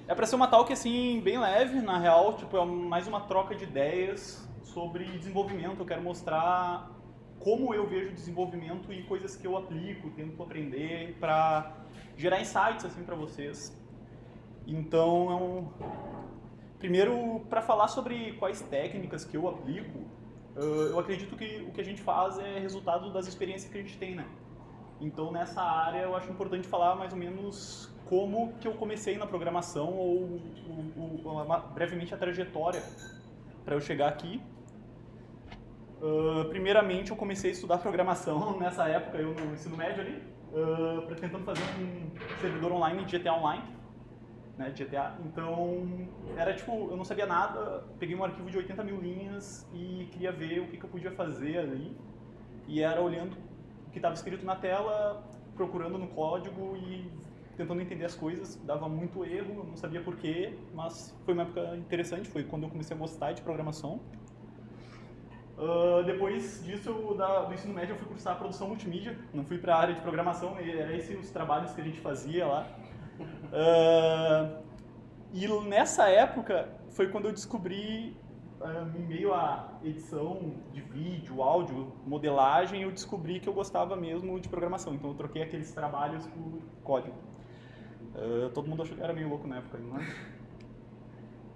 É para ser uma talk assim bem leve, na real, tipo, é mais uma troca de ideias sobre desenvolvimento. Eu quero mostrar como eu vejo desenvolvimento e coisas que eu aplico, tento aprender para gerar insights assim para vocês. Então, primeiro, para falar sobre quais técnicas que eu aplico, eu acredito que o que a gente faz é resultado das experiências que a gente tem, né? Então, nessa área, eu acho importante falar mais ou menos como que eu comecei na programação ou brevemente a trajetória para eu chegar aqui. Primeiramente, eu comecei a estudar programação nessa época, eu no ensino médio ali, tentando fazer um servidor online de GTA Online, né, de GTA. Então, era tipo, eu não sabia nada, peguei um arquivo de 80 mil linhas e queria ver o que eu podia fazer ali. E era olhando o que estava escrito na tela, procurando no código e tentando entender as coisas. Dava muito erro, eu não sabia porquê, mas foi uma época interessante, foi quando eu comecei a gostar de programação. Depois disso, do ensino médio, eu fui cursar produção multimídia, não fui para a área de programação, era esses os trabalhos que a gente fazia lá. E nessa época foi quando eu descobri, em meio à edição de vídeo, áudio, modelagem, eu descobri que eu gostava mesmo de programação. Então eu troquei aqueles trabalhos por código. Todo mundo achou que era meio louco na época, não é?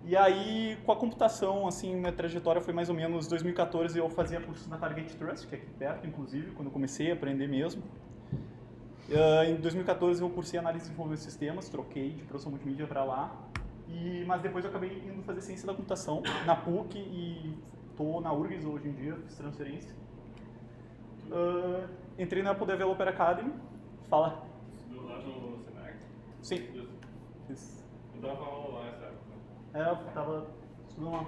E aí, com a computação, assim, minha trajetória foi mais ou menos 2014, eu fazia curso na Target Trust, que é aqui perto, inclusive, quando eu comecei a aprender mesmo. Em 2014 eu cursei análise de desenvolvimento de sistemas, troquei de produção multimídia para lá. Mas depois eu acabei indo fazer ciência da computação na PUC e estou na URGS hoje em dia, fiz transferência. Entrei na Apple Developer Academy. Fala. Estudou lá no Senac? Sim. Fiz. Eu tava falando lá nessa época. Eu estava estudando lá.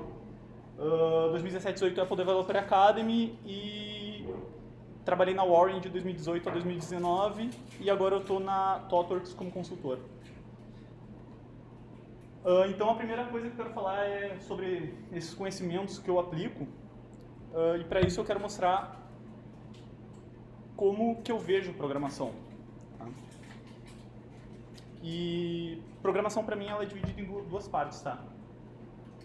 2017 2018 Apple Developer Academy e trabalhei na Warren de 2018 a 2019 e agora eu estou na ThoughtWorks como consultor. Então a primeira coisa que eu quero falar é sobre esses conhecimentos que eu aplico e para isso eu quero mostrar como que eu vejo programação. Tá? E programação para mim ela é dividida em duas partes, tá?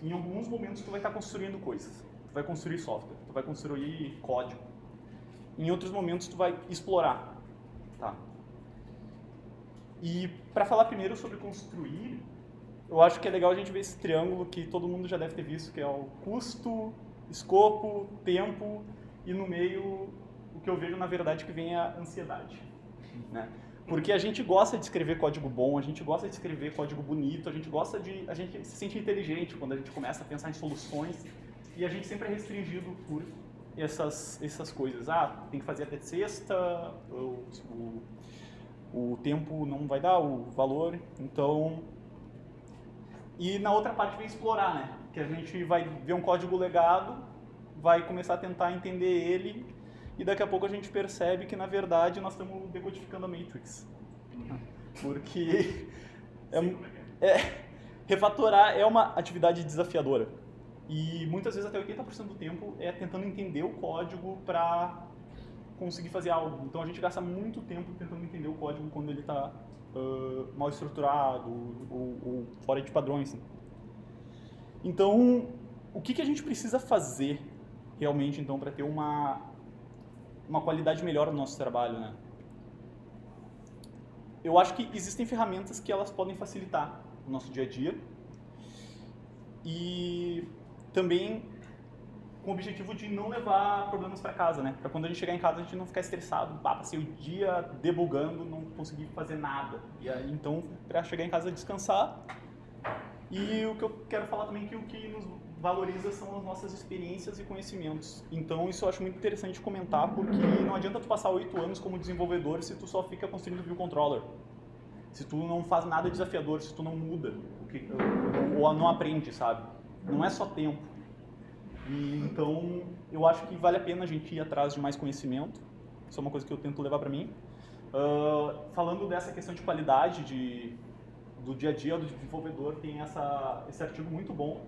Em alguns momentos tu vai estar construindo coisas, tu vai construir software, tu vai construir código. Em outros momentos tu vai explorar, tá? E para falar primeiro sobre construir, eu acho que é legal a gente ver esse triângulo que todo mundo já deve ter visto, que é o custo, escopo, tempo e no meio o que eu vejo na verdade que vem a ansiedade, né? Porque a gente gosta de escrever código bom, a gente gosta de escrever código bonito, a gente se sente inteligente quando a gente começa a pensar em soluções e a gente sempre é restringido por essas coisas. Tem que fazer até sexta, o tempo não vai dar, o valor, então... E na outra parte vem explorar, né? Que a gente vai ver um código legado, vai começar a tentar entender ele e daqui a pouco a gente percebe que na verdade nós estamos decodificando a Matrix. Porque refatorar é uma atividade desafiadora. E muitas vezes até 80% do tempo é tentando entender o código para conseguir fazer algo. Então a gente gasta muito tempo tentando entender o código quando ele está mal estruturado ou fora de padrões. Então, o que a gente precisa fazer realmente então para ter uma qualidade melhor no nosso trabalho, né? Eu acho que existem ferramentas que elas podem facilitar o nosso dia a dia e também com o objetivo de não levar problemas para casa, né? Para quando a gente chegar em casa a gente não ficar estressado, passei o dia debugando, não consegui fazer nada. E aí, então, para chegar em casa descansar. E o que eu quero falar também é que o que nos valoriza são as nossas experiências e conhecimentos. Então, isso eu acho muito interessante comentar, porque não adianta tu passar 8 anos como desenvolvedor se tu só fica construindo view controller. Se tu não faz nada desafiador, se tu não muda, ou não aprende, sabe? Não é só tempo. E, então, eu acho que vale a pena a gente ir atrás de mais conhecimento. Isso é uma coisa que eu tento levar para mim. Falando dessa questão de qualidade do dia a dia do desenvolvedor, tem esse artigo muito bom.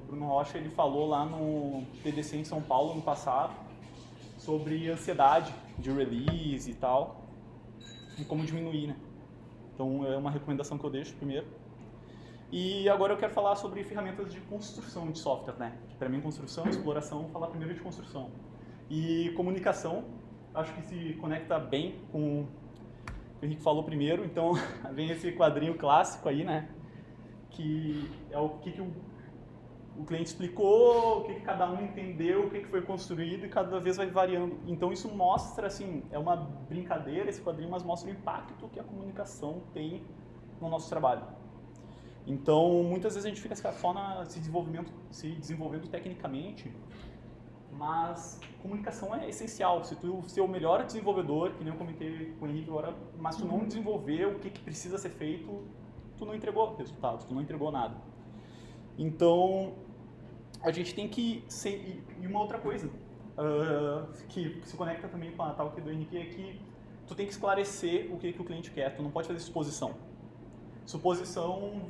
O Bruno Rocha ele falou lá no TDC em São Paulo no passado sobre ansiedade de release e tal, e como diminuir, né? Então, é uma recomendação que eu deixo primeiro. E agora eu quero falar sobre ferramentas de construção de software, né? Para mim, construção e exploração, vou falar primeiro de construção. E comunicação, acho que se conecta bem com o que o Henrique falou primeiro, então vem esse quadrinho clássico aí, né? Que é o que o cliente explicou, o que cada um entendeu, o que foi construído e cada vez vai variando. Então isso mostra, assim, é uma brincadeira esse quadrinho, mas mostra o impacto que a comunicação tem no nosso trabalho. Então, muitas vezes a gente fica só se desenvolvendo tecnicamente, mas comunicação é essencial. Se tu ser o melhor desenvolvedor, que nem eu comentei com o Henrique agora, mas tu não desenvolver o que precisa ser feito, tu não entregou resultados, tu não entregou nada. Então, a gente tem que ser... E uma outra coisa, que se conecta também com a tal que do Henrique, é que tu tem que esclarecer o que o cliente quer, tu não pode fazer suposição. Suposição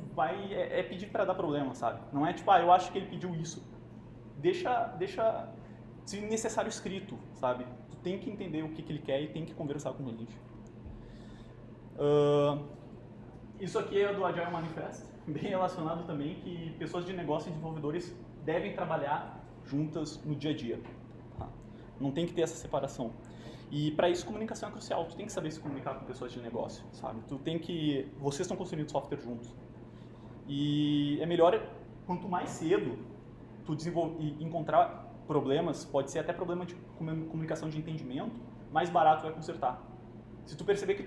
é pedir para dar problema, sabe? Não é tipo, eu acho que ele pediu isso. Deixa se necessário escrito, sabe? Tu tem que entender o que ele quer e tem que conversar com o cliente. Isso aqui é do Agile Manifest, bem relacionado também, que pessoas de negócio e desenvolvedores devem trabalhar juntas no dia a dia. Tá? Não tem que ter essa separação. E para isso, comunicação é crucial. Tu tem que saber se comunicar com pessoas de negócio, sabe? Vocês estão construindo software juntos. E é melhor, quanto mais cedo tu encontrar problemas, pode ser até problema de comunicação de entendimento, mais barato vai consertar. Se tu perceber que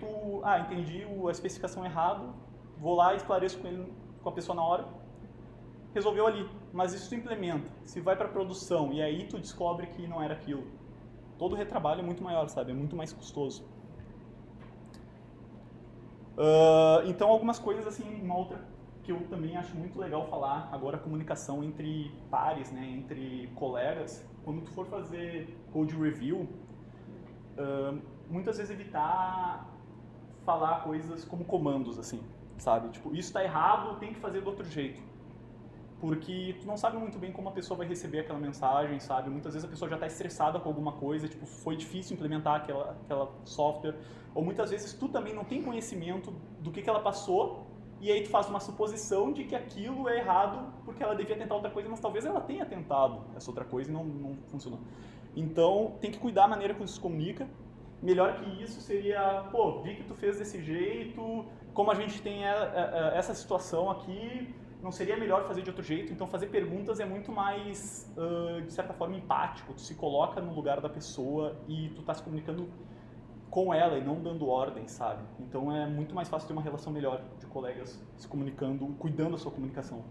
entendi a especificação errado, vou lá e esclareço com a pessoa na hora, resolveu ali. Mas isso tu implementa. Se vai para produção e aí tu descobre que não era aquilo, todo o retrabalho é muito maior, sabe? É muito mais custoso. Então, algumas coisas, assim, uma outra que eu também acho muito legal falar, agora a comunicação entre pares, né? Entre colegas. Quando tu for fazer code review, muitas vezes evitar falar coisas como comandos, assim, sabe? Tipo, isso está errado, tem que fazer do outro jeito. Porque tu não sabe muito bem como a pessoa vai receber aquela mensagem, sabe? Muitas vezes a pessoa já está estressada com alguma coisa, tipo, foi difícil implementar aquela software. Ou muitas vezes tu também não tem conhecimento do que ela passou, e aí tu faz uma suposição de que aquilo é errado porque ela devia tentar outra coisa, mas talvez ela tenha tentado essa outra coisa e não funcionou. Então, tem que cuidar da maneira como se comunica. Melhor que isso seria, vi que tu fez desse jeito, como a gente tem essa situação aqui, não seria melhor fazer de outro jeito? Então, fazer perguntas é muito mais, de certa forma, empático. Tu se coloca no lugar da pessoa e tu tá se comunicando com ela e não dando ordem, sabe? Então, é muito mais fácil ter uma relação melhor de colegas se comunicando, cuidando da sua comunicação.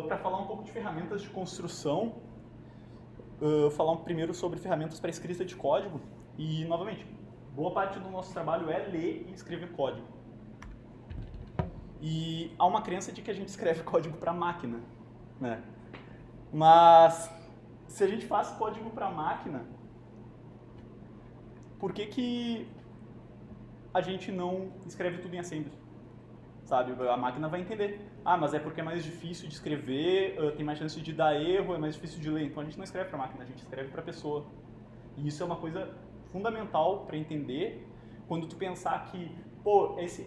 Para falar um pouco de ferramentas de construção, falar primeiro sobre ferramentas para escrita de código. E, novamente, boa parte do nosso trabalho é ler e escrever código. E há uma crença de que a gente escreve código para máquina, né? Mas se a gente faz código para máquina, por que a gente não escreve tudo em assembly? Sabe? A máquina vai entender. Mas é porque é mais difícil de escrever, tem mais chance de dar erro, é mais difícil de ler. Então a gente não escreve para máquina, a gente escreve para pessoa. E isso é uma coisa fundamental para entender quando tu pensar que,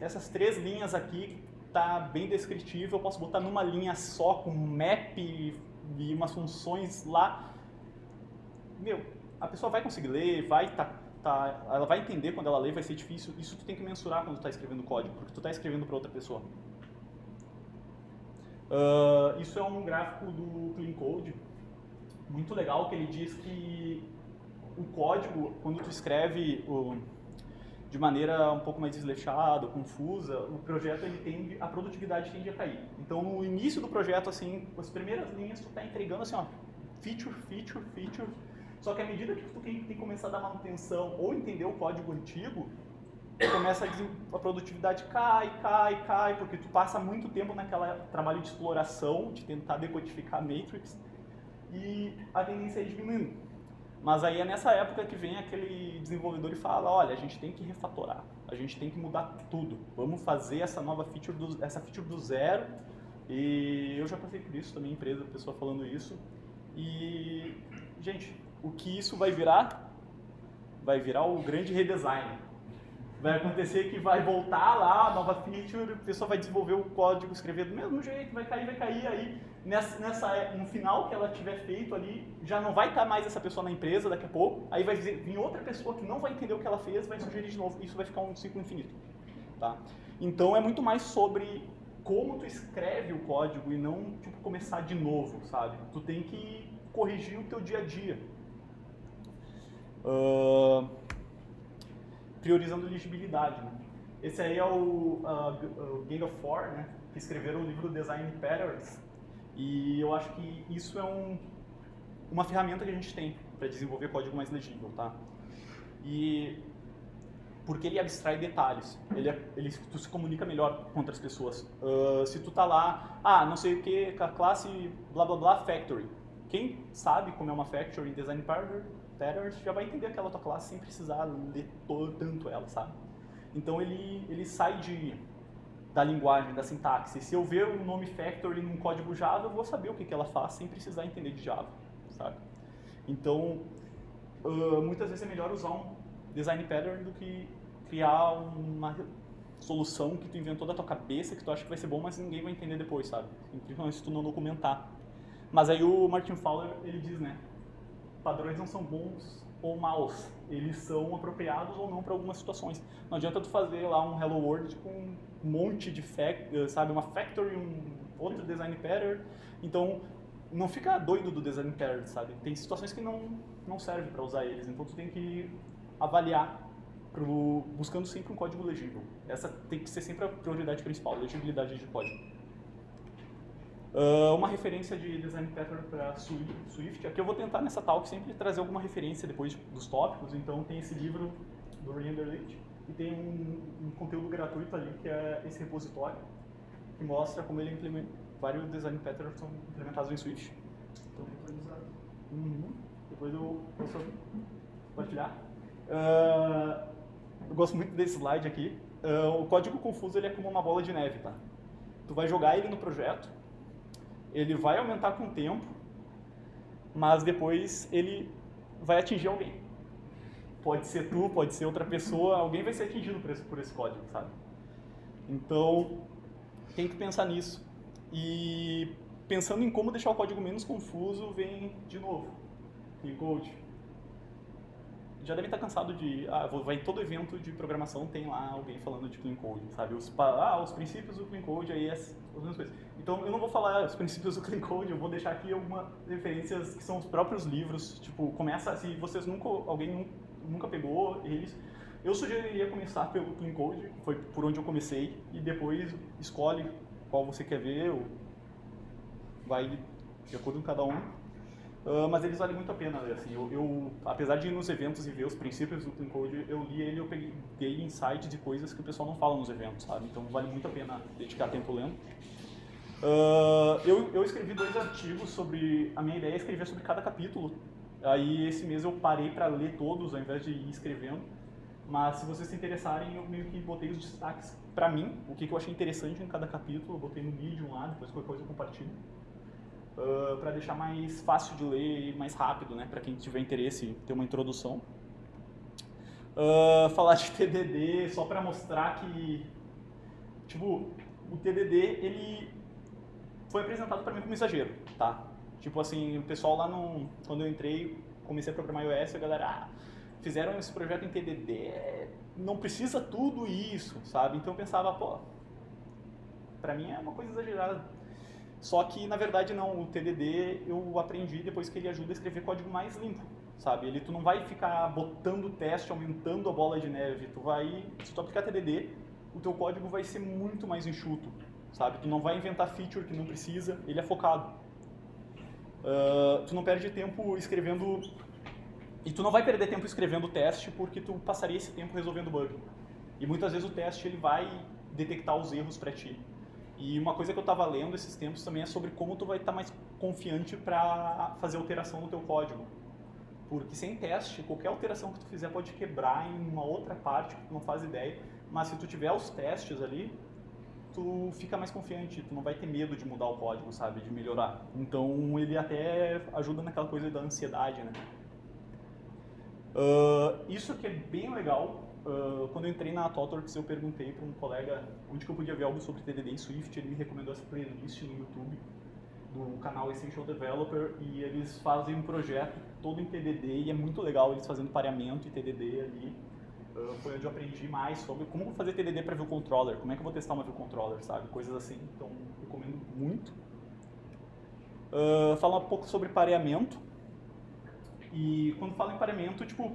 essas 3 linhas aqui tá bem descritivo, eu posso botar numa linha só com map e umas funções lá. A pessoa vai conseguir ler, ela vai entender quando ela lê, vai ser difícil. Isso tu tem que mensurar quando tu tá escrevendo código, porque tu tá escrevendo para outra pessoa. Isso é um gráfico do Clean Code, muito legal, que ele diz que o código, quando tu escreve de maneira um pouco mais desleixada, confusa, o projeto a produtividade tende a cair. Então, no início do projeto, assim, as primeiras linhas tu tá entregando assim, feature. Só que à medida que tu tem que começar a dar manutenção ou entender o código antigo, começa a produtividade cai, porque tu passa muito tempo naquele trabalho de exploração, de tentar decodificar a matrix, e a tendência é diminuindo. Mas aí é nessa época que vem aquele desenvolvedor e fala, olha, a gente tem que refatorar, a gente tem que mudar tudo, vamos fazer essa nova feature do zero. E eu já passei por isso também, empresa, pessoa falando isso. E, gente, o que isso vai virar? Vai virar o grande redesign. Vai acontecer que vai voltar lá a nova feature, a pessoa vai desenvolver o código, escrever do mesmo jeito, vai cair, aí no final que ela tiver feito ali, já não vai estar mais essa pessoa na empresa daqui a pouco, aí vai vir outra pessoa que não vai entender o que ela fez, vai sugerir de novo, isso vai ficar um ciclo infinito. Tá? Então é muito mais sobre como tu escreve o código e não tipo, começar de novo, sabe? Tu tem que corrigir o teu dia a dia. Priorizando legibilidade, né? Esse aí é o Gang of Four, né? Que escreveram o livro Design Patterns. E eu acho que isso é uma ferramenta que a gente tem para desenvolver código mais legível, tá? E porque ele abstrai detalhes, tu se comunica melhor com outras pessoas. Se tu tá lá, não sei o que, a classe blá blá blá factory. Quem sabe como é uma factory em Design Patterns já vai entender aquela tua classe sem precisar ler tanto ela, sabe? Então ele sai da linguagem, da sintaxe. Se eu ver o nome factory num código Java, eu vou saber o que ela faz sem precisar entender de Java, sabe? Então, muitas vezes é melhor usar um design pattern do que criar uma solução que tu inventou da tua cabeça, que tu acha que vai ser bom, mas ninguém vai entender depois, sabe? Principalmente se tu não documentar. Mas aí o Martin Fowler, ele diz, né? Padrões não são bons ou maus, eles são apropriados ou não para algumas situações. Não adianta tu fazer lá um Hello World com um monte de sabe, uma factory, outro design pattern. Então, não fica doido do design pattern, sabe? Tem situações que não servem para usar eles, então tu tem que avaliar buscando sempre um código legível. Essa tem que ser sempre a prioridade principal, legibilidade de código. Uma referência de design pattern para Swift. Aqui eu vou tentar nessa talk sempre trazer alguma referência depois dos tópicos. Então tem esse livro do Renderlit e tem um conteúdo gratuito ali que é esse repositório que mostra como ele implementa vários design patterns são implementados em Swift. Então, depois eu posso compartilhar. Eu gosto muito desse slide aqui. O código confuso ele é como uma bola de neve, tá? Tu vai jogar ele no projeto. Ele vai aumentar com o tempo, mas depois ele vai atingir alguém. Pode ser tu, pode ser outra pessoa, alguém vai ser atingido por esse código, sabe? Então, tem que pensar nisso. E pensando em como deixar o código menos confuso, vem de novo, Clean Code. Já devem estar cansado de, vai em todo evento de programação tem lá alguém falando de Clean Code, sabe? Os princípios do Clean Code, aí as mesmas coisas. Então eu não vou falar os princípios do Clean Code, eu vou deixar aqui algumas referências que são os próprios livros, tipo, se vocês alguém nunca pegou eles, eu sugeriria começar pelo Clean Code, que foi por onde eu comecei, e depois escolhe qual você quer ver, ou vai de acordo com cada um. Mas eles valem muito a pena, assim, eu apesar de ir nos eventos e ver os princípios do Clean Code, eu li ele e eu peguei insights de coisas que o pessoal não fala nos eventos, sabe? Então vale muito a pena dedicar tempo lendo. Eu escrevi 2 artigos sobre, a minha ideia é escrever sobre cada capítulo, aí esse mês eu parei para ler todos ao invés de ir escrevendo, mas se vocês se interessarem, eu meio que botei os destaques para mim, o que eu achei interessante em cada capítulo, eu botei no Medium lá, depois qualquer coisa eu compartilho. Para deixar mais fácil de ler e mais rápido, né, para quem tiver interesse em ter uma introdução. Falar de TDD só para mostrar que, tipo, o TDD ele foi apresentado para mim como exagero, tá? Tipo assim, o pessoal lá quando eu entrei, comecei a programar iOS, a galera, fizeram esse projeto em TDD, não precisa tudo isso, sabe? Então eu pensava, para mim é uma coisa exagerada. Só que, na verdade, não. O TDD eu aprendi depois que ele ajuda a escrever código mais limpo, sabe? Tu não vai ficar botando teste, aumentando a bola de neve. Se tu aplicar TDD, o teu código vai ser muito mais enxuto, sabe? Tu não vai inventar feature que não precisa, ele é focado. Tu não perde tempo escrevendo... E tu não vai perder tempo escrevendo teste porque tu passaria esse tempo resolvendo bug. E muitas vezes o teste ele vai detectar os erros para ti. E uma coisa que eu estava lendo esses tempos também é sobre como tu vai estar mais confiante para fazer alteração no teu código. Porque sem teste, qualquer alteração que tu fizer pode quebrar em uma outra parte que tu não faz ideia. Mas se tu tiver os testes ali, tu fica mais confiante, tu não vai ter medo de mudar o código, sabe, de melhorar. Então ele até ajuda naquela coisa da ansiedade, né? Isso que é bem legal quando eu entrei na ThoughtWorks, eu perguntei para um colega onde que eu podia ver algo sobre TDD e Swift. Ele me recomendou essa playlist no YouTube do canal Essential Developer, e eles fazem um projeto todo em TDD e é muito legal eles fazendo pareamento e TDD ali. Foi onde eu aprendi mais sobre como fazer TDD para View Controller, como é que eu vou testar uma View Controller, sabe? Coisas assim, então recomendo muito. Falar um pouco sobre pareamento. E quando falo em pareamento, tipo,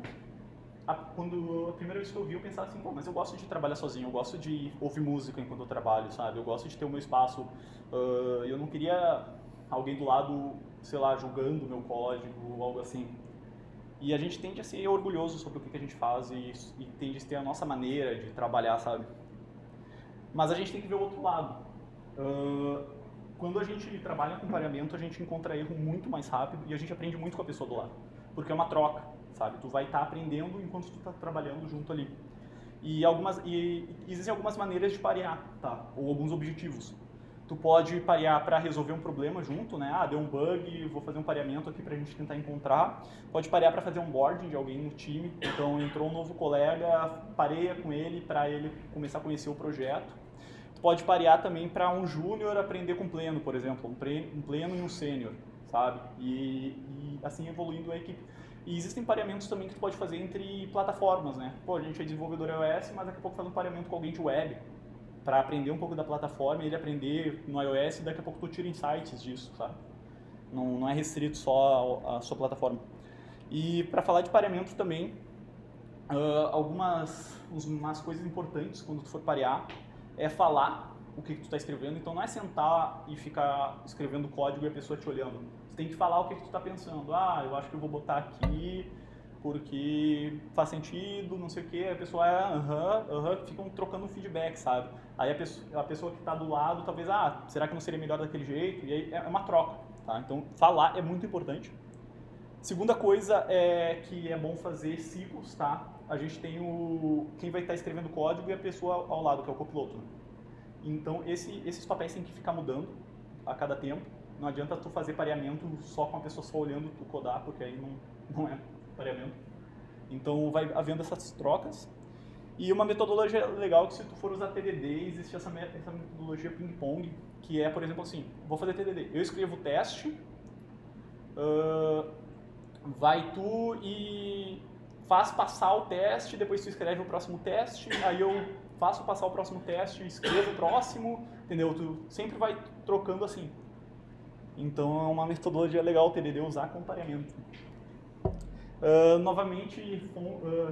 a primeira vez que eu vi, eu pensava assim, pô, mas eu gosto de trabalhar sozinho, eu gosto de ouvir música enquanto eu trabalho, sabe? Eu gosto de ter o meu espaço. Eu não queria alguém do lado, sei lá, julgando o meu código ou algo assim. E a gente tende a ser orgulhoso sobre o que a gente faz e tende a ter a nossa maneira de trabalhar, sabe? Mas a gente tem que ver o outro lado. Quando a gente trabalha com pareamento, a gente encontra erro muito mais rápido e a gente aprende muito com a pessoa do lado. Porque é uma troca, sabe? Tu vai estar aprendendo enquanto tu está trabalhando junto ali. E existem algumas maneiras de parear, tá? Ou alguns objetivos. Tu pode parear para resolver um problema junto, né? Deu um bug, vou fazer um pareamento aqui para a gente tentar encontrar. Pode parear para fazer um onboarding de alguém no time. Então, entrou um novo colega, pareia com ele para ele começar a conhecer o projeto. Tu pode parear também para um júnior aprender com pleno, por exemplo. Um pleno e um sênior, sabe? E assim evoluindo a equipe. E existem pareamentos também que tu pode fazer entre plataformas, né? Pô, a gente é desenvolvedor iOS, mas daqui a pouco faz um pareamento com alguém de web, para aprender um pouco da plataforma, ele aprender no iOS e daqui a pouco tu tira insights disso, sabe? Não é restrito só à sua plataforma. E para falar de pareamento também, umas coisas importantes quando tu for parear é falar o que tu está escrevendo. Então não é sentar e ficar escrevendo código e a pessoa te olhando. Você tem que falar o que tu está pensando. Eu acho que eu vou botar aqui porque faz sentido, não sei o que, a pessoa ficam trocando feedback, sabe? Aí a pessoa que está do lado, talvez, será que não seria melhor daquele jeito? E aí é uma troca, tá? Então, falar é muito importante. Segunda coisa é que é bom fazer ciclos, tá? A gente tem quem vai estar escrevendo código e a pessoa ao lado, que é o copiloto. Então, esses papéis têm que ficar mudando a cada tempo. Não adianta tu fazer pareamento só com a pessoa só olhando tu codar, porque aí não é pareamento. Então vai havendo essas trocas. E uma metodologia legal que se tu for usar TDD, existe essa metodologia ping-pong, que é, por exemplo, assim, vou fazer TDD. Eu escrevo o teste, vai tu e faz passar o teste, depois tu escreve o próximo teste, aí eu faço passar o próximo teste, escrevo o próximo, entendeu? Tu sempre vai trocando assim. Então é uma metodologia legal o TDD usar com pareamento. Novamente,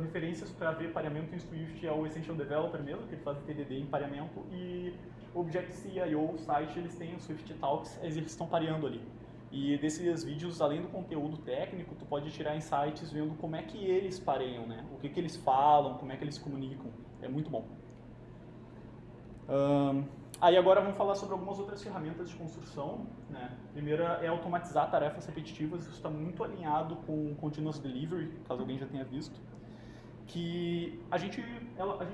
referências para ver pareamento em Swift é o Essential Developer mesmo, que ele faz TDD em pareamento, e o Objective.io, o site, eles têm o Swift Talks, eles estão pareando ali. E desses vídeos, além do conteúdo técnico, tu pode tirar insights vendo como é que eles pareiam, né? O que eles falam, como é que eles se comunicam. É muito bom. Aí agora vamos falar sobre algumas outras ferramentas de construção, né? Primeira é automatizar tarefas repetitivas, isso está muito alinhado com Continuous Delivery, caso alguém já tenha visto, que a gente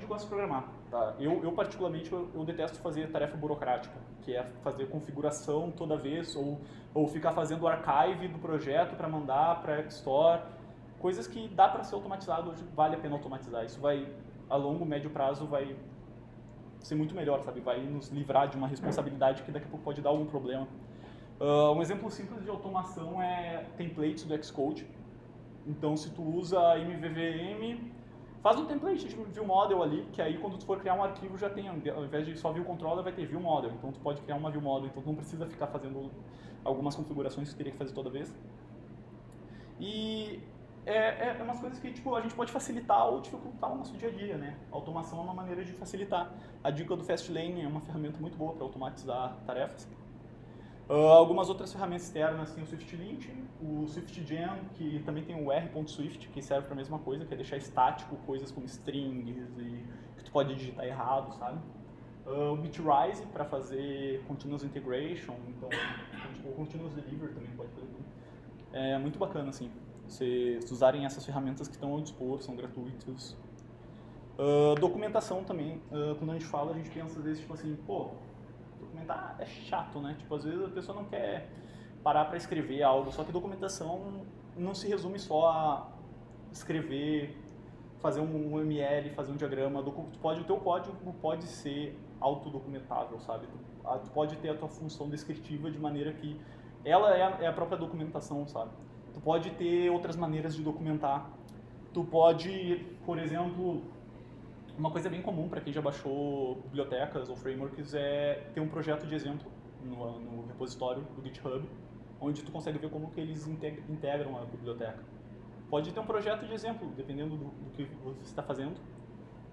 gosta de programar, tá? Eu particularmente, eu detesto fazer tarefa burocrática, que é fazer configuração toda vez, ou ficar fazendo archive do projeto para mandar para a App Store, coisas que dá para ser automatizado, hoje vale a pena automatizar, isso vai, a longo, médio prazo, vai ser muito melhor, sabe? Vai nos livrar de uma responsabilidade que daqui a pouco pode dar algum problema. Um exemplo simples de automação é templates do Xcode. Então, se tu usa MVVM, faz um template de view model ali, que aí quando tu for criar um arquivo já tem, ao invés de só view controller, vai ter view model. Então, tu pode criar uma view model, então tu não precisa ficar fazendo algumas configurações que teria que fazer toda vez. E é umas coisas que tipo, a gente pode facilitar ou dificultar o nosso dia a dia, né? A automação é uma maneira de facilitar. A dica do Fastlane é uma ferramenta muito boa para automatizar tarefas. Algumas outras ferramentas externas tem o SwiftLint, o SwiftGen, que também tem o R.Swift, que serve para a mesma coisa, que é deixar estático coisas como strings e que tu pode digitar errado, sabe? O Bitrise para fazer Continuous Integration, então o Continuous Delivery também pode fazer. É muito bacana, assim. Vocês usarem essas ferramentas que estão ao dispor, são gratuitas. Documentação também, quando a gente fala, a gente pensa às vezes, tipo assim, pô, documentar é chato, né? Tipo, às vezes a pessoa não quer parar para escrever algo, só que documentação não se resume só a escrever fazer um ML, fazer um diagrama, o teu código pode ser autodocumentável, sabe? Tu pode ter a tua função descritiva de maneira que ela é a própria documentação, sabe? Tu pode ter outras maneiras de documentar. Tu pode, por exemplo, uma coisa bem comum para quem já baixou bibliotecas ou frameworks é ter um projeto de exemplo no repositório do GitHub, onde tu consegue ver como que eles integram a biblioteca. Pode ter um projeto de exemplo, dependendo do que você está fazendo,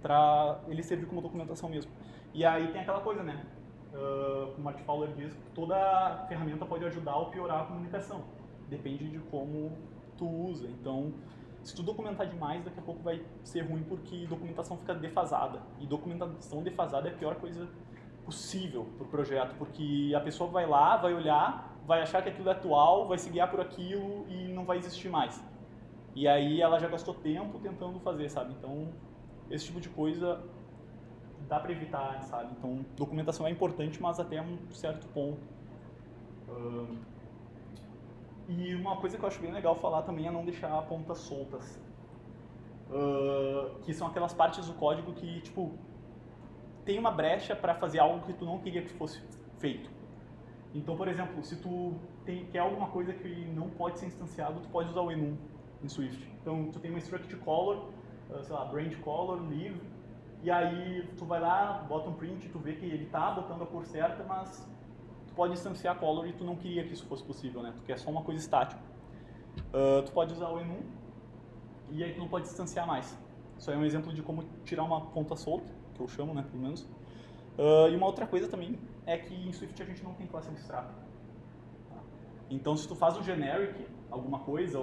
para ele servir como documentação mesmo. E aí tem aquela coisa, né? Como o Mark Fowler diz, toda ferramenta pode ajudar ou piorar a comunicação. Depende de como tu usa. Então, se tu documentar demais, daqui a pouco vai ser ruim porque documentação fica defasada. E documentação defasada é a pior coisa possível para o projeto, porque a pessoa vai lá, vai olhar, vai achar que aquilo é atual, vai se guiar por aquilo e não vai existir mais. E aí ela já gastou tempo tentando fazer, sabe? Então, esse tipo de coisa dá para evitar, sabe? Então, documentação é importante, mas até um certo ponto. E uma coisa que eu acho bem legal falar também é não deixar pontas soltas. Que são aquelas partes do código que, tipo, tem uma brecha para fazer algo que tu não queria que fosse feito. Então, por exemplo, se tu quer alguma coisa que não pode ser instanciado, tu pode usar o enum em Swift. Então, tu tem uma struct color, sei lá, branch color, leave, e aí tu vai lá, bota um print, tu vê que ele tá botando a cor certa, mas tu pode instanciar color e tu não queria que isso fosse possível, né? Tu quer só uma coisa estática. Tu pode usar o enum e aí tu não pode instanciar mais. Isso aí é um exemplo de como tirar uma ponta solta, que eu chamo, né, pelo menos. E uma outra coisa também é que em Swift a gente não tem classe abstrata. Então, se tu faz um generic, alguma coisa,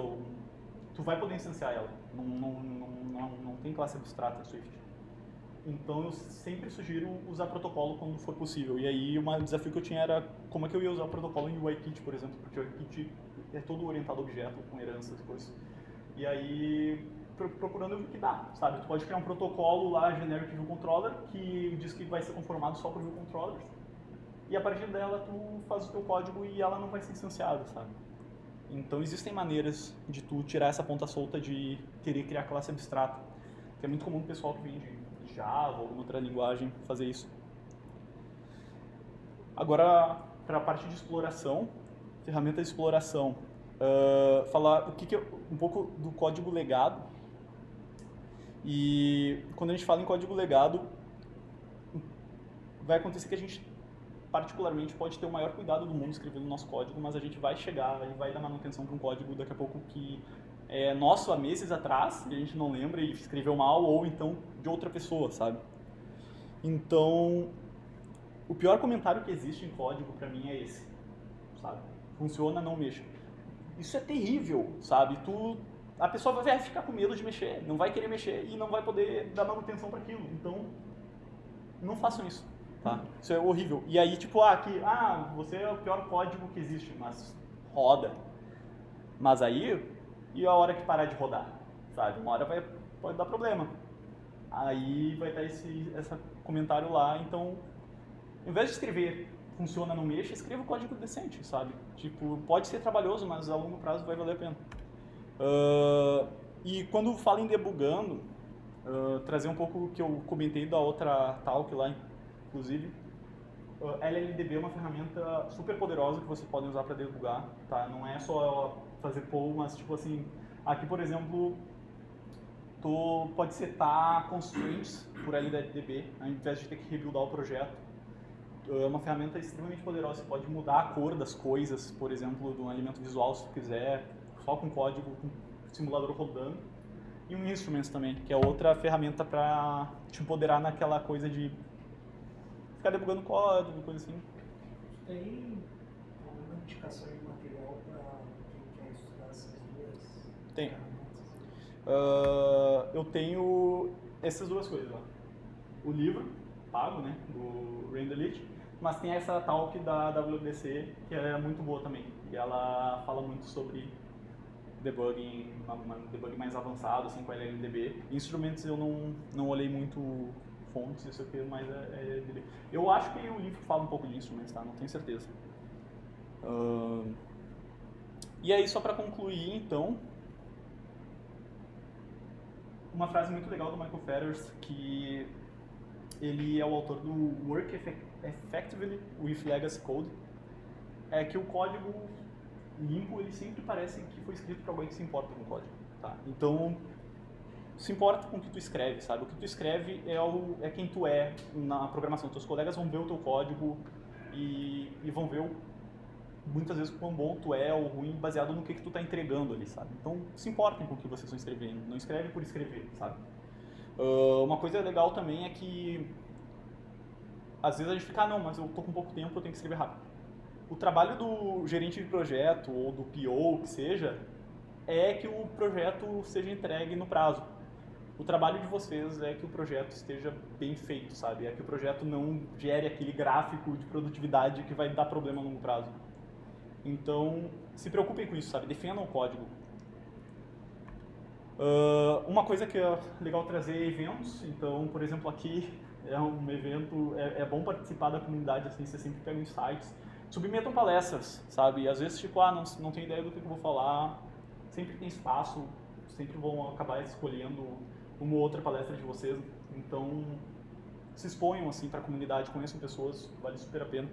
tu vai poder instanciar ela. Não tem classe abstrata em Swift. Então, eu sempre sugiro usar protocolo quando for possível. E aí, um desafio que eu tinha era como é que eu ia usar o protocolo em UIKit, por exemplo, porque o UIKit é todo orientado a objeto, com heranças e coisas. E aí, procurando eu vi que dá, sabe? Tu pode criar um protocolo lá, generic view controller, que diz que vai ser conformado só por view controllers. E a partir dela, tu faz o teu código e ela não vai ser instanciada, sabe? Então, existem maneiras de tu tirar essa ponta solta de querer criar classe abstrata. Que é muito comum o pessoal que vem de Java ou alguma outra linguagem fazer isso. Agora, para a parte de exploração, ferramenta de exploração, falar um pouco do código legado. E quando a gente fala em código legado, vai acontecer que a gente particularmente pode ter o maior cuidado do mundo escrevendo o nosso código, mas a gente vai chegar e vai dar manutenção para um código daqui a pouco que é nosso há meses atrás, e a gente não lembra e escreveu mal, ou então de outra pessoa, sabe? Então, o pior comentário que existe em código para mim é esse, sabe? Funciona, não mexa. Isso é terrível, sabe? A pessoa vai ficar com medo de mexer, não vai querer mexer e não vai poder dar manutenção para aquilo. Então, não façam isso, tá? Isso é horrível. E aí, tipo, você é o pior código que existe, mas roda. Mas aí, e a hora que parar de rodar, sabe? Uma hora pode dar problema. Aí vai estar esse comentário lá, então, ao invés de escrever funciona, não mexa, escreva um código decente, sabe? Tipo, pode ser trabalhoso, mas a longo prazo vai valer a pena. E quando falo em debugando, trazer um pouco o que eu comentei da outra talk lá, inclusive, LLDB é uma ferramenta super poderosa que vocês podem usar para debugar, tá? Não é só fazer pull, mas tipo assim, aqui por exemplo, tu pode setar constraints por LLDB, ao invés de ter que rebuildar o projeto. É uma ferramenta extremamente poderosa, você pode mudar a cor das coisas, por exemplo, de um elemento visual se tu quiser, só com código, com simulador rodando. E um Instruments também, que é outra ferramenta para te empoderar naquela coisa de ficar debugando código, coisa assim. Tem alguma indicação de material para quem quer estudar essas duas? Tem. Eu tenho essas duas coisas lá. O livro, pago, né, do Renderlit, mas tem essa talk da WWDC, que é muito boa também. E ela fala muito sobre debugging, debugging mais avançado, assim, com LLDB. Instrumentos eu não olhei muito fontes, isso aqui, mas é DB. Eu acho que o livro fala um pouco de instrumentos, tá? Não tenho certeza. E aí, só para concluir, então, uma frase muito legal do Michael Fetters, que ele é o autor do Work Effectively with Legacy Code, é que o código limpo, ele sempre parece que foi escrito para alguém que se importa com o código, tá? Então, se importa com o que tu escreve, sabe? O que tu escreve é quem tu é na programação. Teus colegas vão ver o teu código e vão ver muitas vezes quão bom tu é ou ruim baseado no que tu tá entregando ali, sabe? Então, se importem com o que vocês estão escrevendo. Não escreve por escrever, sabe? Uma coisa legal também é que às vezes a gente fica, não, mas eu tô com pouco tempo, eu tenho que escrever rápido. O trabalho do gerente de projeto ou do PO, o que seja, é que o projeto seja entregue no prazo. O trabalho de vocês é que o projeto esteja bem feito, sabe? É que o projeto não gere aquele gráfico de produtividade que vai dar problema a longo prazo. Então, se preocupem com isso, sabe? Defendam o código. Uma coisa que é legal trazer é eventos. Então, por exemplo, aqui é um evento, é bom participar da comunidade, assim, você sempre pega insights. Submetam palestras, sabe? Às vezes, tipo, não tenho ideia do que eu vou falar. Sempre tem espaço, sempre vão acabar escolhendo uma ou outra palestra de vocês. Então, se exponham, assim, para a comunidade, conheçam pessoas, vale super a pena.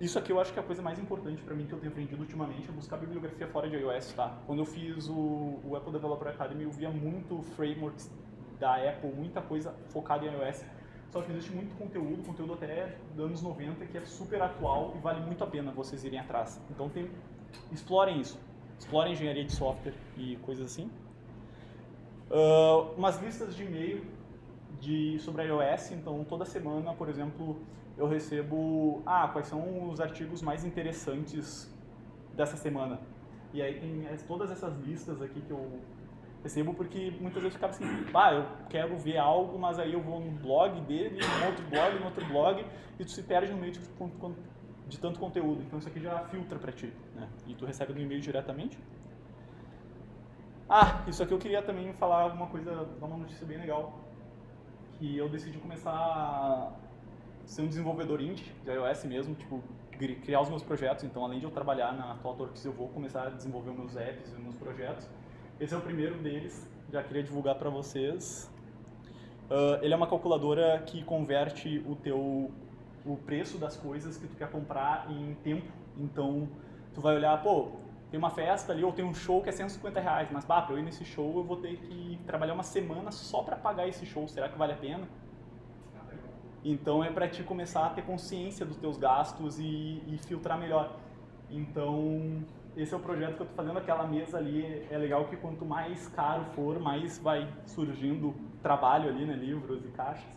Isso aqui eu acho que é a coisa mais importante para mim que eu tenho aprendido ultimamente é buscar bibliografia fora de iOS, tá? Quando eu fiz o Apple Developer Academy, eu via muito frameworks da Apple, muita coisa focada em iOS. Só que existe muito conteúdo até dos anos 90 que é super atual e vale muito a pena vocês irem atrás. Então explorem isso, explorem engenharia de software e coisas assim. Umas listas de e-mail sobre iOS, então toda semana, por exemplo, eu recebo quais são os artigos mais interessantes dessa semana. E aí tem todas essas listas aqui que eu recebo, porque muitas vezes ficava assim, eu quero ver algo, mas aí eu vou no blog dele, no outro blog, e tu se perde no meio de tanto conteúdo. Então isso aqui já filtra para ti, né? E tu recebe no e-mail diretamente. Isso aqui eu queria também falar alguma coisa, dar uma notícia bem legal, que eu decidi começar a ser um desenvolvedor indie de iOS mesmo, tipo, criar os meus projetos. Então, além de eu trabalhar na ThoughtWorks, eu vou começar a desenvolver os meus apps e os meus projetos. Esse é o primeiro deles, já queria divulgar para vocês. Ele é uma calculadora que converte o preço das coisas que tu quer comprar em tempo. Então, tu vai olhar, tem uma festa ali, ou tem um show que é R$150, mas para eu ir nesse show eu vou ter que trabalhar uma semana só para pagar esse show, será que vale a pena? Então é para ti começar a ter consciência dos teus gastos e filtrar melhor. Então esse é o projeto que eu estou fazendo. Aquela mesa ali é legal que quanto mais caro for, mais vai surgindo trabalho ali, né, livros e caixas.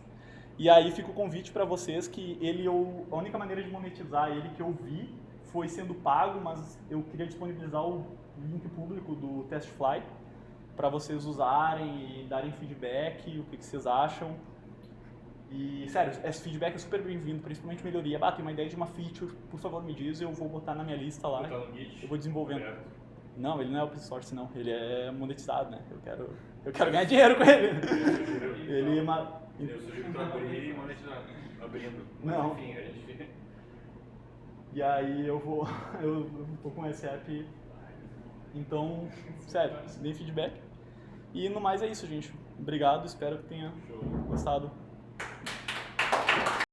E aí fica o convite para vocês que a única maneira de monetizar ele que eu vi foi sendo pago, mas eu queria disponibilizar o link público do TestFly para vocês usarem e darem feedback, o que vocês acham. E, sério, esse feedback é super bem-vindo, principalmente melhoria. Tem uma ideia de uma feature, por favor me diz, eu vou botar na minha lista lá. Eu vou desenvolvendo. Não, ele não é open source, não. Ele é monetizado, né? Eu quero ganhar dinheiro com ele. Eu sugiro que tu abrir e monetizar. Abrindo. Não. Enfim, a gente... E aí eu tô com esse app. Então, sério, deem feedback. E no mais é isso, gente. Obrigado, espero que tenha gostado.